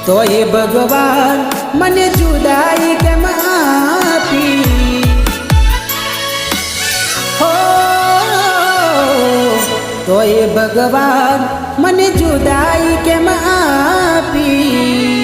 तो ये भगवान मने जुदाई के माफी हो तो ये भगवान मने जुदाई के माफी।